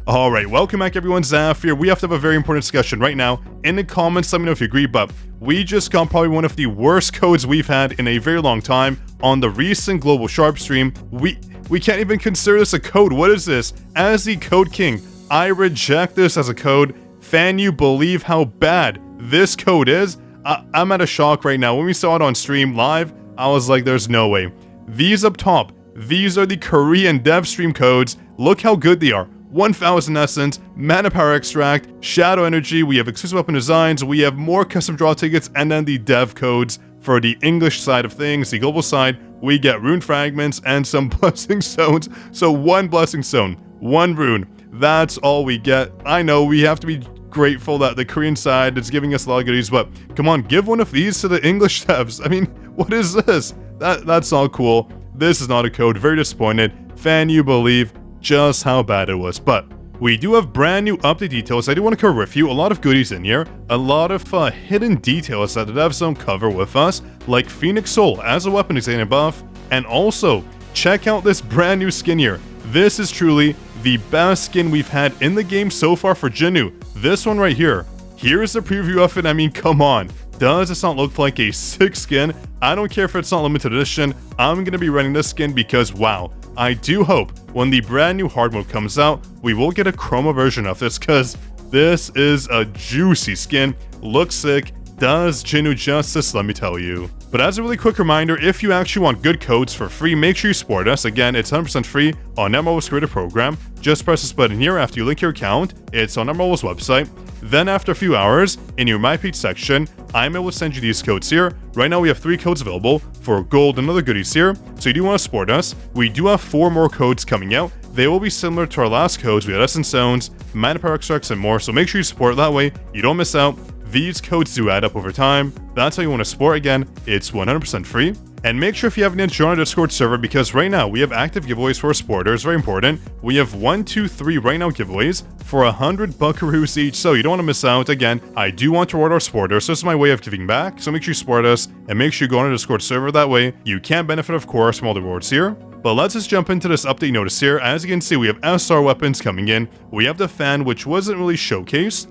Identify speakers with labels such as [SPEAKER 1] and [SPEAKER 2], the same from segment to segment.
[SPEAKER 1] Alright, welcome back everyone, Zaf here. We have to have a very important discussion right now. In the comments, let me know if you agree, but we just got probably one of the worst codes we've had in a very long time on the recent Global Sharp stream. We can't even consider this a code. What is this? As the Code King, I reject this as a code. Fan you believe how bad this code is? I'm at a shock right now. When we saw it on stream live, I was like, there's no way. These up top, these are the Korean dev stream codes. Look how good they are. 1000 Essence, Mana Power Extract, Shadow Energy, we have exclusive weapon designs, we have more custom draw tickets, and then the dev codes for the English side of things. The global side, we get rune fragments and some blessing stones. So one blessing stone, one rune. That's all we get. I know we have to be grateful that the Korean side is giving us a lot of goodies, but come on, give one of these to the English devs. I mean, what is this? That's not cool. This is not a code. Very disappointed. Fan you believe just how bad it was. But we do have brand new update details I do want to cover with you. A lot of goodies in here, a lot of hidden details that the devs don't cover with us, like Phoenix Soul as a weapon extended buff, and also check out this brand new skin here. This is truly the best skin we've had in the game so far for Jinwoo. This one right here. Here's the preview of it. I mean, come on. Does this not look like a sick skin? I don't care if it's not limited edition. I'm going to be running this skin because, wow, I do hope when the brand new hard mode comes out, we will get a chroma version of this, because this is a juicy skin. Looks sick. Does Jinwoo justice, let me tell you. But as a really quick reminder, if you actually want good codes for free, make sure you support us. Again, it's 100% free on Emerald's creator program. Just press this button here after you link your account. It's on Emerald's website. Then after a few hours, in your My Page section, I'm able to send you these codes here. Right now we have 3 codes available for gold and other goodies here. So you do want to support us. We do have 4 more codes coming out. They will be similar to our last codes. We had Essence Zones, Mana Power Extracts, and more. So make sure you support that way you don't miss out. These codes do add up over time. That's how you want to support. Again, it's 100% free. And make sure if you haven't joined our Discord server, because right now we have active giveaways for our supporters. Very important. We have 1, 2, 3 right now giveaways for 100 buckaroos each, so you don't want to miss out. Again, I do want to reward our supporters, so this is my way of giving back. So make sure you support us and make sure you go on our Discord server. That way you can benefit, of course, from all the rewards here. But let's just jump into this update notice here. As you can see, we have SR weapons coming in. We have the fan, which wasn't really showcased.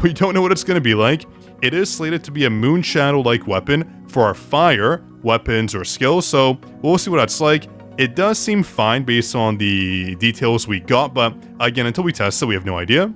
[SPEAKER 1] We don't know what it's going to be like. It is slated to be a moon shadow-like weapon for our fire weapons or skills, so we'll see what that's like. It does seem fine based on the details we got, but again, until we test it, we have no idea.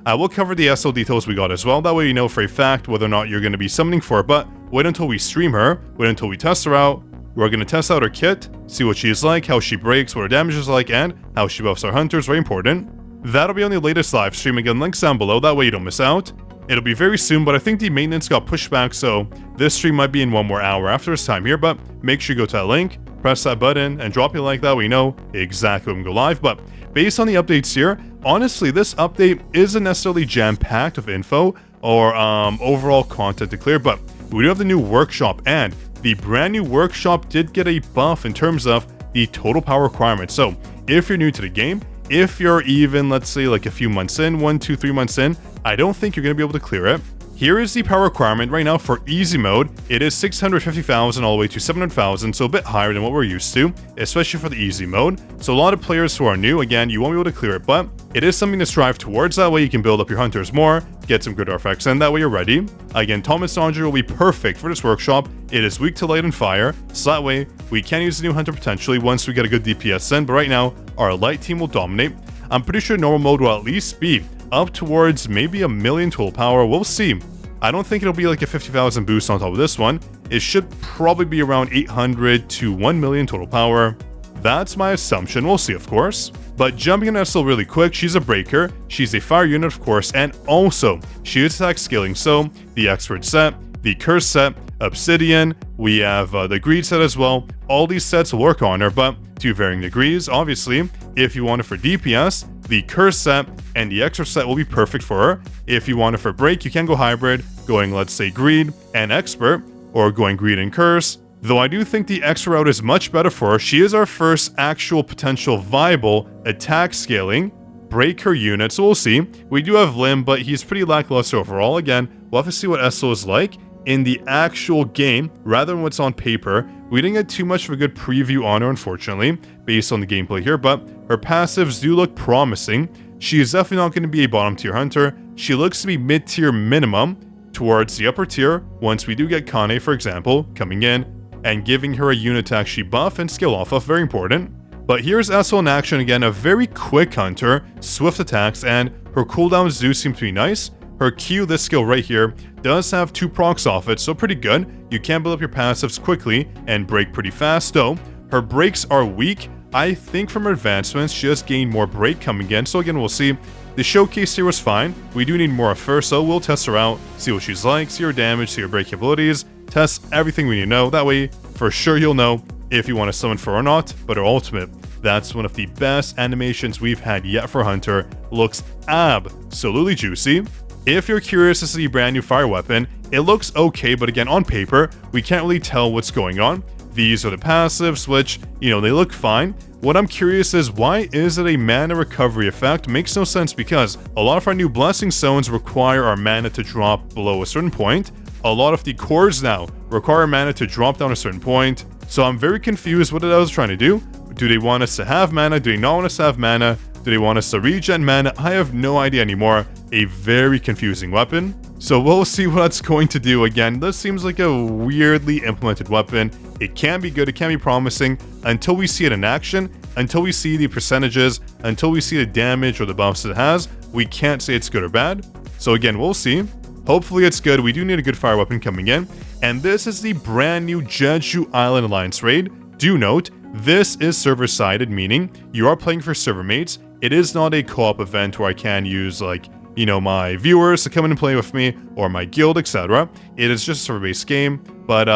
[SPEAKER 1] I will cover the SL details we got as well. That way you know for a fact whether or not you're going to be summoning for it, but wait until we stream her, wait until we test her out. We're going to test out her kit, see what she's like, how she breaks, what her damage is like, and how she buffs our hunters. Very important. That'll be on the latest live stream. Again, links down below, that way you don't miss out. It'll be very soon, but I think the maintenance got pushed back, so this stream might be in 1 more hour after this time here, but make sure you go to that link, press that button, and drop a like. That way you know exactly when we go live. But based on the updates here, honestly, this update isn't necessarily jam-packed with info or overall content to clear, but we do have the new workshop, and the brand new workshop did get a buff in terms of the total power requirement. So if you're new to the game, if you're even, let's say, like a few months in, 1, 2, 3 months in, I don't think you're going to be able to clear it. Here is the power requirement right now for easy mode. It is 650,000 all the way to 700,000, so a bit higher than what we're used to, especially for the easy mode. So a lot of players who are new, again, you won't be able to clear it, but it is something to strive towards. That way you can build up your hunters more, get some good artifacts, and that way you're ready. Again, Thomas Sandra will be perfect for this workshop. It is weak to light and fire, so that way we can use the new hunter potentially once we get a good DPS in, but right now our light team will dominate. I'm pretty sure normal mode will at least be up towards maybe 1 million total power. We'll see. I don't think it'll be like a 50,000 boost on top of this one. It should probably be around 800 to 1 million total power. That's my assumption. We'll see, of course. But jumping in SL really quick, she's a breaker, she's a fire unit, of course, and also she is attack scaling. So the expert set, the curse set, obsidian, we have the greed set as well. All these sets will work on her, but to varying degrees. Obviously, if you want it for DPS, the curse set and the extra set will be perfect for her. If you want it for break, you can go hybrid, going, let's say, greed and expert, or going greed and curse. Though I do think the extra route is much better for her. She is our first actual potential viable attack scaling breaker unit, so we'll see. We do have Lim, but he's pretty lackluster overall. Again, we'll have to see what SO is like in the actual game rather than what's on paper. We didn't get too much of a good preview on her, unfortunately, based on the gameplay here, but her passives do look promising. She is definitely not going to be a bottom tier hunter. She looks to be mid tier minimum towards the upper tier once we do get Kane, for example, coming in and giving her a unit attack she buff and skill off of, very important. But here's ESIL in action again, a very quick hunter, swift attacks, and her cooldowns do seem to be nice. Her Q, this skill right here, does have 2 procs off it, so pretty good. You can build up your passives quickly and break pretty fast, though. Her breaks are weak. I think from her advancements, she has gained more break coming in, so again, we'll see. The showcase here was fine. We do need more of her, so we'll test her out, see what she's like, see her damage, see her break abilities, test everything we need to know. That way, for sure you'll know if you want to summon for or not. But her ultimate, that's one of the best animations we've had yet for Hunter. Looks absolutely juicy. If you're curious to see a brand new fire weapon, it looks okay, but again, on paper, we can't really tell what's going on. These are the passives, which, they look fine. What I'm curious is, why is it a mana recovery effect? Makes no sense because a lot of our new blessing stones require our mana to drop below a certain point. A lot of the cores now require mana to drop down a certain point. So I'm very confused what it was trying to do. Do they want us to have mana? Do they not want us to have mana? Do they want us to regen mana? I have no idea anymore. A very confusing weapon. So we'll see what it's going to do. Again, this seems like a weirdly implemented weapon. It can be good, it can be promising, until we see it in action, until we see the percentages, until we see the damage or the buffs it has. We can't say it's good or bad. So again, we'll see. Hopefully it's good. We do need a good fire weapon coming in. And this is the brand new JEJU Island Alliance raid. Do note, this is server-sided, meaning you are playing for server mates. It is not a co-op event where I can use, my viewers to come in and play with me, or my guild, etc. It is just a server-based game, but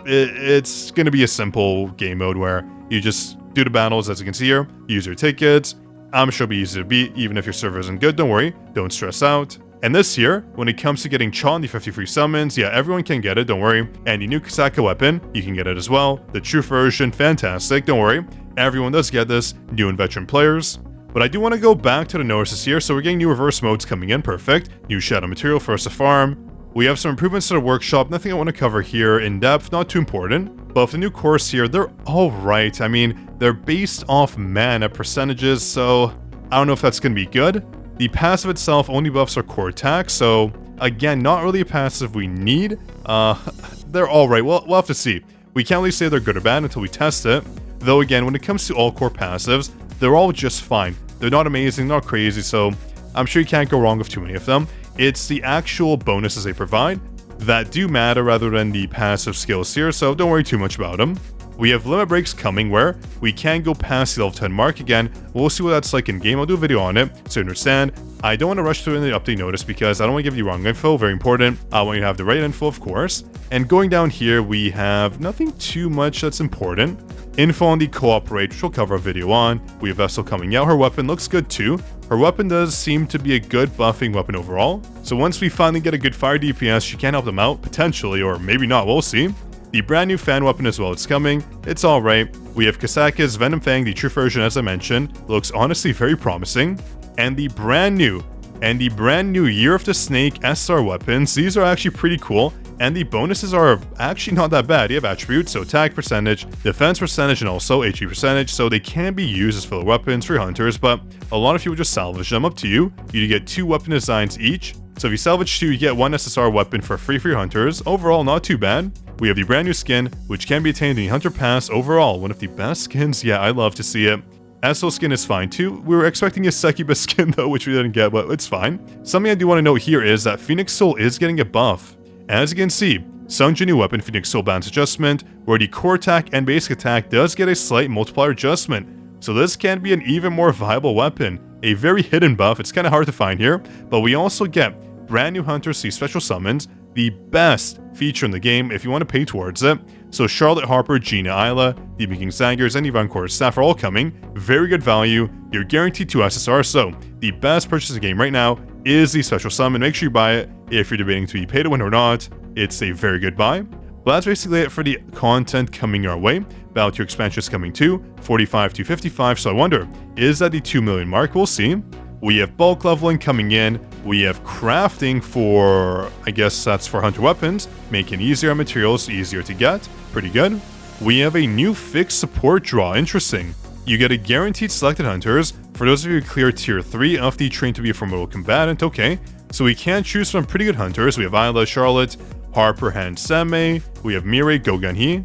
[SPEAKER 1] it's going to be a simple game mode where you just do the battles, as you can see here, use your tickets. I'm sure it'll be easy to beat, even if your server isn't good, don't worry, don't stress out. And this year, when it comes to getting Cha and the 50 free summons, yeah, everyone can get it, don't worry. And the new Kasaka weapon, you can get it as well. The true version, fantastic, don't worry. Everyone does get this, new and veteran players. But I do want to go back to the notices here, so we're getting new reverse modes coming in, perfect. New shadow material for us to farm. We have some improvements to the workshop, nothing I want to cover here in depth, not too important. But with the new course here, they're alright. I mean, they're based off mana percentages, so I don't know if that's going to be good. The passive itself only buffs our core attack, so again, not really a passive we need. They're alright, we'll have to see. We can't really say they're good or bad until we test it. Though again, when it comes to all core passives, they're all just fine. They're not amazing, not crazy, so I'm sure you can't go wrong with too many of them. It's the actual bonuses they provide that do matter rather than the passive skills here, so don't worry too much about them. We have limit breaks coming where we can go past the level 10 mark again. We'll see what that's like in game. I'll do a video on it so you understand. I don't want to rush through in the update notice because I don't want to give you wrong info, very important. I want you to have the right info, of course. And going down here, we have nothing too much that's important. Info on the co-op raid, which we'll cover a video on. We have Vessel coming out. Her weapon looks good too. Her weapon does seem to be a good buffing weapon overall. So once we finally get a good fire DPS, she can help them out, potentially, or maybe not, we'll see. The brand new fan weapon as well, it's coming. It's alright. We have Kasaka's Venom Fang, the true version as I mentioned. Looks honestly very promising. And the brand new Year of the Snake SSR weapons. These are actually pretty cool. And the bonuses are actually not that bad. You have attributes, so attack percentage, defense percentage, and also HP percentage. So they can be used as filler weapons for hunters, but a lot of people just salvage them. Up to you. You get 2 weapon designs each. So if you salvage 2, you get 1 SSR weapon for free for your hunters. Overall, not too bad. We have the brand new skin, which can be attained in the Hunter Pass. Overall, one of the best skins. Yeah, I love to see it. ESIL skin is fine too. We were expecting a Succubus skin though, which we didn't get, but it's fine. Something I do want to note here is that Phoenix Soul is getting a buff. As you can see, Sungja new weapon Phoenix Soul balance adjustment, where the core attack and basic attack does get a slight multiplier adjustment. So this can be an even more viable weapon. A very hidden buff, it's kind of hard to find here, but we also get brand new Hunter C special summons, the best feature in the game if you want to pay towards it. So Charlotte Harper, Gina Isla, the King Zangers, and Yvonne Core's staff are all coming. Very good value. You're guaranteed 2 SSR, so the best purchase in the game right now is the special summon. Make sure you buy it if you're debating to be pay to win or not. It's a very good buy. But that's basically it for the content coming our way. Battle Tier expansion is coming too, 45 to 55, so I wonder, is that the 2 million mark? We'll see. We have bulk leveling coming in. We have crafting for, I guess that's for hunter weapons, making easier materials easier to get. Pretty good. We have a new fixed support draw. Interesting. You get a guaranteed selected hunters For those of you who clear tier 3 of the train to be a formidable combatant, okay. So we can choose from pretty good hunters. We have Isla, Charlotte, Harper, Han Seme. We have Mirai, Gogan Hee.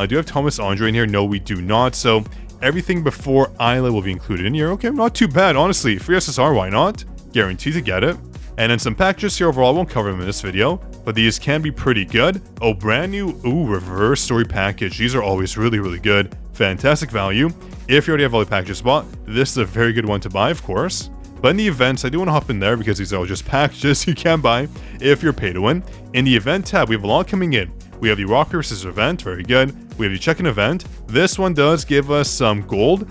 [SPEAKER 1] Do you have Thomas Andre in here? No, we do not. So everything before Isla will be included in here. Okay, not too bad, honestly. Free SSR, why not? Guaranteed to get it. And then some packages here overall. I won't cover them in this video, but these can be pretty good. Oh, brand new, reverse story package. These are always really, really good. Fantastic value. If you already have all the packages bought, this is a very good one to buy, of course. But in the events, I do want to hop in there because these are all just packages you can buy if you're pay to win. In the event tab, we have a lot coming in. We have the Rock Paper Scissors event, very good. We have the check-in event. This one does give us some gold,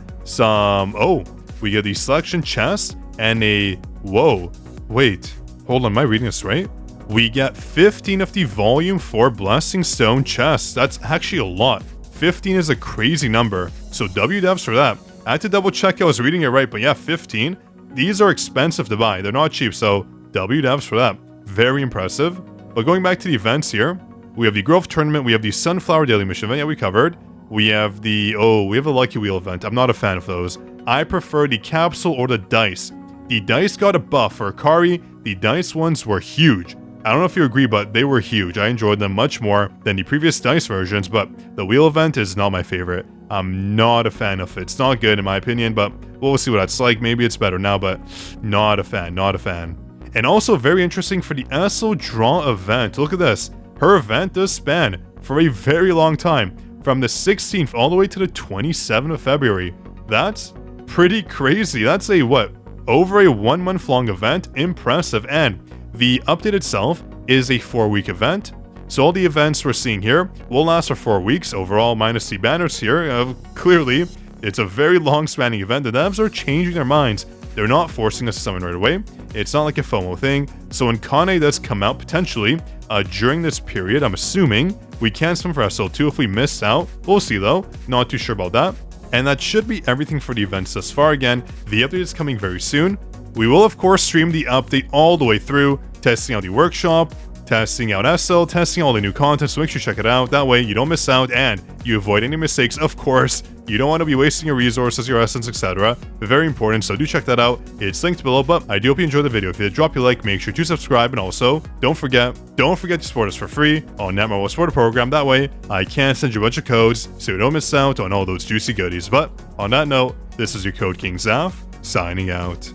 [SPEAKER 1] we get the selection chest and a, wait, hold on, am I reading this right? We get 15 of the volume 4 Blessing Stone chests. That's actually a lot. 15 is a crazy number, so WDevs for that. I had to double check I was reading it right, but yeah, 15. These are expensive to buy. They're not cheap, so WDevs for that. Very impressive. But going back to the events here, we have the Grove Tournament, we have the Sunflower Daily Mission event, yeah, we covered. We have the, we have a Lucky Wheel event. I'm not a fan of those. I prefer the Capsule or the Dice. The Dice got a buff for Akari. The Dice ones were huge. I don't know if you agree, but they were huge. I enjoyed them much more than the previous Dice versions, but the Wheel event is not my favorite. I'm not a fan of it. It's not good in my opinion, but we'll see what that's like. Maybe it's better now, but not a fan, not a fan. And also very interesting for the ESIL Draw event. Look at this. Her event does span for a very long time, from the 16th all the way to the 27th of February. That's pretty crazy. That's a, over a 1 month long event. Impressive. And the update itself is a 4-week event. So all the events we're seeing here will last for 4 weeks overall, minus the banners here. Clearly, it's a very long spanning event. The devs are changing their minds. They're not forcing us to summon right away. It's not like a FOMO thing. So when Kane does come out potentially during this period, I'm assuming we can summon for SL2 if we miss out. We'll see though. Not too sure about that. And that should be everything for the events thus far. Again, the update is coming very soon. We will of course stream the update all the way through, testing out the workshop, testing out SL, testing all the new content, so make sure you check it out. That way you don't miss out and you avoid any mistakes. Of course, you don't want to be wasting your resources, your essence, etc. Very important, so do check that out. It's linked below, but I do hope you enjoyed the video. If you did, drop your like, make sure to subscribe, and also, don't forget to support us for free on Netmarble Supporter Program. That way, I can send you a bunch of codes, so you don't miss out on all those juicy goodies. But on that note, this is your Code King Zaf, signing out.